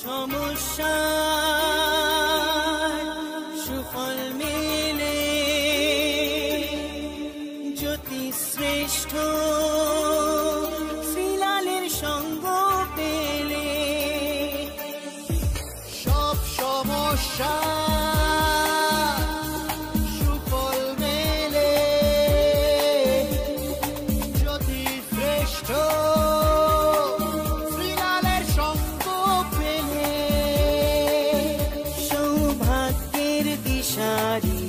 সমস্যা সুফল মেলে জ্যোতি শ্রেষ্ঠ শ্রীলালের সঙ্গ পেলে সব সমস্যা সুফল মেলে জ্যোতি শ্রেষ্ঠ শ্রীলালের সঙ্গ পেলে সৌভাগ্যের দিশারি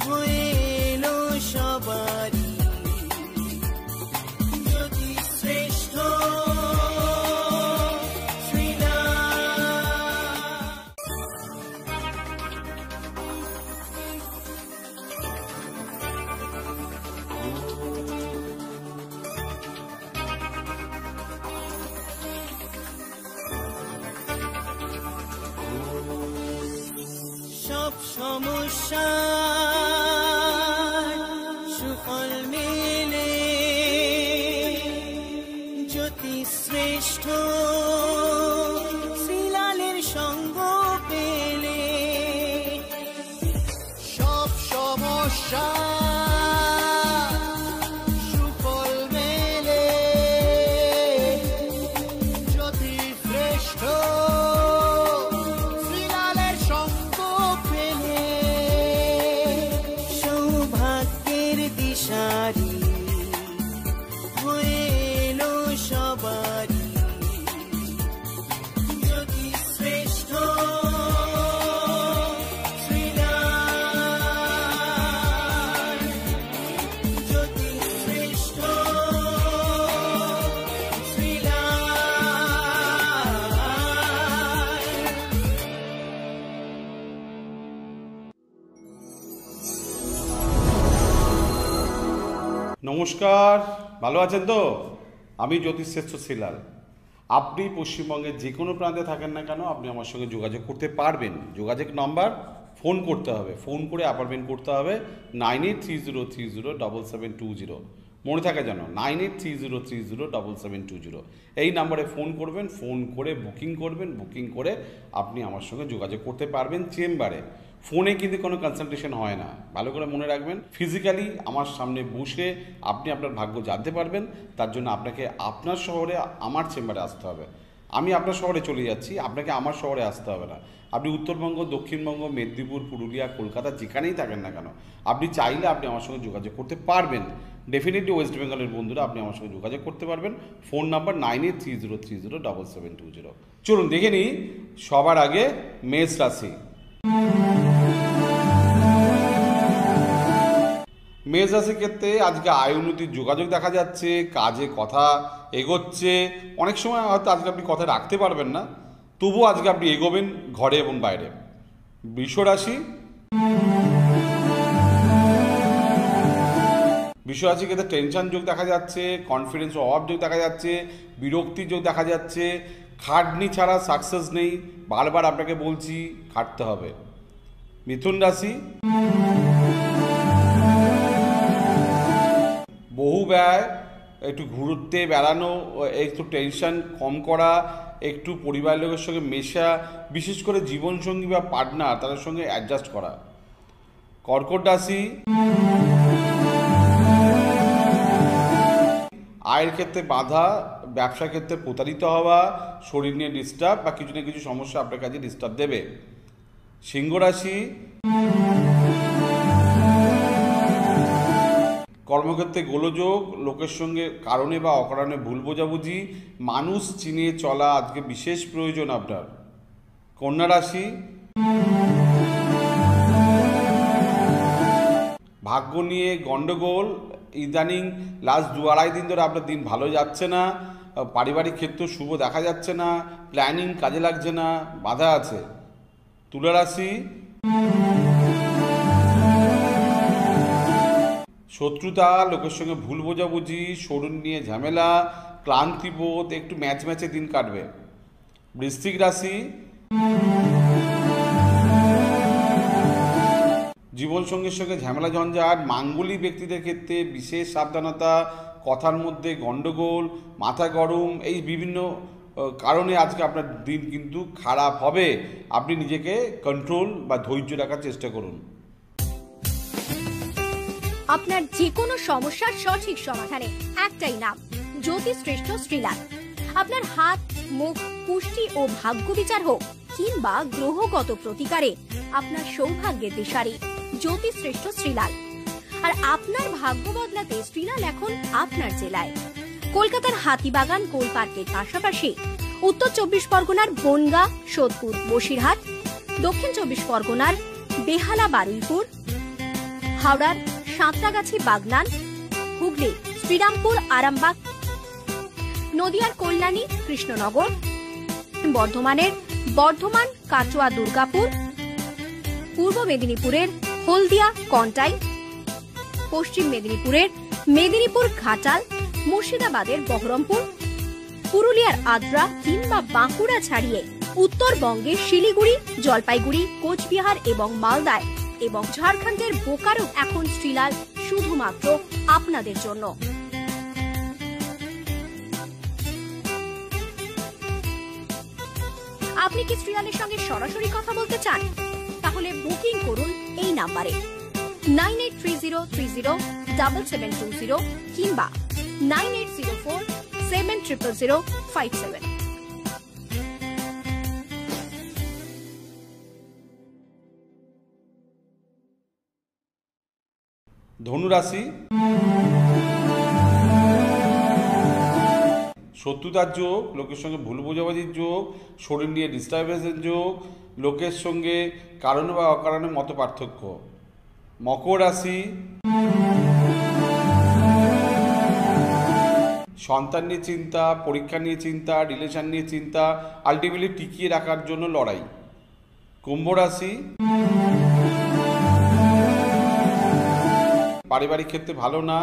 হয়ে এলো সবারই জ্যোতি শ্রেষ্ঠ সব সমস্যা সুফল মেলে জ্যোতি শ্রেষ্ঠ শ্রীলালের সঙ্গ পেলে সব সমস্যা সুফল মেলে জ্যোতি শ্রেষ্ঠ শ্রীলালের সঙ্গ পেলে সৌভাগ্যের দিশারি হয়ে এলো সবারই জ্যোতি শ্রেষ্ঠ শ্রীলাল জ্যোতি শ্রেষ্ঠ নমস্কার, ভালো আছেন তো? আমি জ্যোতিশ্রেষ্ঠ শ্রীলাল। আপনি পশ্চিমবঙ্গের যে কোনো প্রান্তে থাকেন না কেন, আপনি আমার সঙ্গে যোগাযোগ করতে পারবেন। যোগাযোগ নাম্বার, ফোন করতে হবে, ফোন করে অ্যাপয়েন্টমেন্ট করতে হবে 9830307720। মনে থাকে যেন 9830307720। এই নাম্বারে ফোন করবেন, ফোন করে বুকিং করবেন, বুকিং করে আপনি আমার সঙ্গে যোগাযোগ করতে পারবেন চেম্বারে। ফোনে কিন্তু কোনো কনসালটেশন হয় না, ভালো করে মনে রাখবেন। ফিজিক্যালি আমার সামনে বসে আপনি আপনার ভাগ্য জানতে পারবেন। তার জন্য আপনাকে আপনার শহরে আমার চেম্বারে আসতে হবে। আমি আপনার শহরে চলে যাচ্ছি, আপনাকে আমার শহরে আসতে হবে না। আপনি উত্তরবঙ্গ, দক্ষিণবঙ্গ, মেদিনীপুর, পুরুলিয়া, কলকাতা যেখানেই থাকেন না কেন, আপনি চাইলে আপনি আমার সঙ্গে যোগাযোগ করতে পারবেন। ডেফিনেটলি ওয়েস্ট বেঙ্গলের বন্ধুরা আপনি আমার সঙ্গে যোগাযোগ করতে পারবেন। Phone number 9830307720। চলুন দেখে নিই সবার আগে মেষ রাশি। মেষ রাশির ক্ষেত্রে আজকে আয় উন্নতির যোগাযোগ দেখা যাচ্ছে, কাজে কথা এগোচ্ছে। অনেক সময় হয়তো আজকে আপনি কথা রাখতে পারবেন না, তবুও আজকে আপনি এগোবেন ঘরে এবং বাইরে। বৃষ রাশি, বৃষ রাশির ক্ষেত্রে টেনশন যোগ দেখা যাচ্ছে, কনফিডেন্স অভাব যোগ দেখা যাচ্ছে, বিরক্তির যোগ দেখা যাচ্ছে। খাটনি ছাড়া সাকসেস নেই, বারবার আপনাকে বলছি খাটতে হবে। মিথুন রাশি, বহু ব্যয়, একটু ঘুরতে বেড়ানো, একটু টেনশন কম করা, একটু পরিবারের লোকের সঙ্গে মেশা, বিশেষ করে জীবনসঙ্গী বা পার্টনার তাদের সঙ্গে অ্যাডজাস্ট করা। কর্কট রাশি, আয়ের ক্ষেত্রে বাধা, ব্যবসার ক্ষেত্রে প্রতারিত হওয়া, শরীর নিয়ে ডিস্টার্ব বা কিছু না কিছু সমস্যা আপনার কাছে ডিস্টার্ব দেবে। সিংহ রাশি, কর্মক্ষেত্রে গোলযোগ, লোকের সঙ্গে কারণে বা অকারণে ভুল বোঝাবুঝি, মানুষ চিনিয়ে চলা আজকে বিশেষ প্রয়োজন আপনার। কন্যা রাশি, ভাগ্য নিয়ে গন্ডগোল, ইদানিং লাস্ট 2-2.5 দিন ধরে আপনার দিন ভালো যাচ্ছে না, পারিবারিক ক্ষেত্র শুভ দেখা যাচ্ছে না, প্ল্যানিং কাজে লাগছে না, বাধা আছে। তুলা রাশি, শত্রুতা, লোকের সঙ্গে ভুল বোঝাবুঝি, শরীর নিয়ে ঝামেলা, ক্লান্তিবোধ, একটু ম্যাচ ম্যাচে দিন কাটবে। বৃশ্চিক রাশি, জীবনসঙ্গীর সঙ্গে ঝামেলা ঝঞ্ঝাট, মাঙ্গলিক ব্যক্তিদের ক্ষেত্রে বিশেষ সাবধানতা, কথার মধ্যে গণ্ডগোল, মাথা গরম, এই বিভিন্ন কারণে আজকে আপনার দিন কিন্তু খারাপ হবে। আপনি নিজেকে কন্ট্রোল বা ধৈর্য রাখার চেষ্টা করুন। আপনার যে কোনো সমস্যার সঠিক সমাধানে একটাই নাম, জ্যোতিষশ্রেষ্ঠ শ্রীলাল। আপনার হাত, মুখ, পুষ্টি ও ভাগ্য বিচার হোক কিংবা গ্রহগত প্রতিকারে আপনার সৌভাগ্যের দিশারি জ্যোতিষশ্রেষ্ঠ শ্রীলাল। আর আপনার ভাগ্য বদলাতে শ্রীলাল এখন আপনার জেলায়। কলকাতার হাতিবাগান কোল পার্কের পাশাপাশি উত্তর 24 পরগনার বনগাঁ, সোদপুর, বসিরহাট, দক্ষিণ 24 পরগনার বেহালা, বারুইপুর, হাওড়ার সাঁতরাগাছি, বাগনান, হুগলি শ্রীরামপুর, আরামবাগ, নদিয়ার কল্যাণী, কৃষ্ণনগর, বর্ধমানের বর্ধমান, কাটোয়া, দুর্গাপুর, পূর্ব মেদিনীপুরের হলদিয়া, কন্টাই, পশ্চিম মেদিনীপুরের মেদিনীপুর, ঘাটাল, মুর্শিদাবাদের বহরমপুর, পুরুলিয়ার আদ্রা কিংবা বাঁকুড়া ছাড়িয়ে উত্তরবঙ্গের শিলিগুড়ি, জলপাইগুড়ি, কোচবিহার এবং মালদায় এবং ঝাড়খণ্ডের বোকারো এখন শ্রীলাল শুধুমাত্র আপনাদের জন্য। আপনি কি শ্রীলালের সঙ্গে সরাসরি কথা বলতে চান? তাহলে বুকিং করুন এই নাম্বারে 9830307720 কিংবা 9804700057। ধনুরাশি, শত্রুতার যোগ, লোকের সঙ্গে ভুল বোঝাবুঝির যোগ, শরীর নিয়ে ডিস্টারবেন্সের যোগ, লোকের সঙ্গে কারণে বা অকারণে মত পার্থক্য। মকর রাশি, সন্তান নিয়ে চিন্তা, পরীক্ষা নিয়ে চিন্তা, রিলেশন নিয়ে চিন্তা, আলটিমেটলি টিকিয়ে রাখার জন্য লড়াই। কুম্ভ রাশি, পারিবারিক ক্ষেত্রে ভালো না,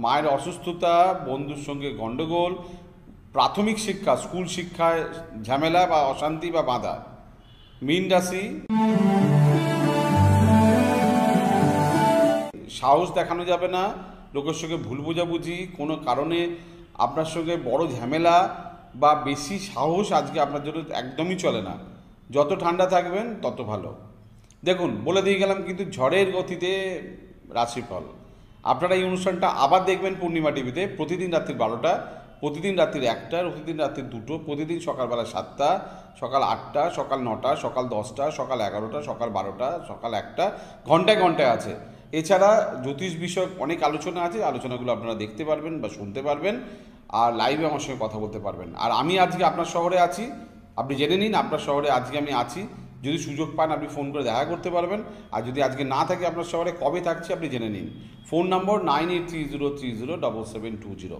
মায়ের অসুস্থতা, বন্ধুর সঙ্গে গণ্ডগোল, প্রাথমিক শিক্ষা, স্কুল শিক্ষায় ঝামেলা বা অশান্তি বা বাধা। মীন রাশি, সাহস দেখানো যাবে না, লোকের সঙ্গে ভুল বোঝাবুঝি, কোনো কারণে আপনার সঙ্গে বড় ঝামেলা বা বেশি সাহস আজকে আপনার জন্য একদমই চলে না। যত ঠান্ডা থাকবেন তত ভালো। দেখুন, বলে দিয়ে গেলাম কিন্তু ঝড়ের গতিতে রাশিফল। আপনারা এই অনুষ্ঠানটা আবার দেখবেন পূর্ণিমা টিভিতে প্রতিদিন রাত্রি 12টা, প্রতিদিন রাত্রির 1টা, প্রতিদিন রাত্রির 2টো, প্রতিদিন সকালবেলা 7টা, সকাল 8টা, সকাল 9টা, সকাল 10টা, সকাল 11টা, সকাল 12টা, সকাল 1টা, ঘন্টায় ঘন্টায় আছে। এছাড়া জ্যোতিষ বিষয়ক অনেক আলোচনা আছে, আলোচনাগুলো আপনারা দেখতে পারবেন বা শুনতে পারবেন, আর লাইভে আমার সঙ্গে কথা বলতে পারবেন। আর আমি আজকে আপনার শহরে আছি, আপনি জেনে নিন আপনার শহরে আজকে আমি আছি। যদি সুযোগ পান আপনি ফোন করে দেখা করতে পারবেন, আর যদি আজকে না থাকে আপনার শহরে কবে থাকছে আপনি জেনে নিন। ফোন নম্বর 9830307720।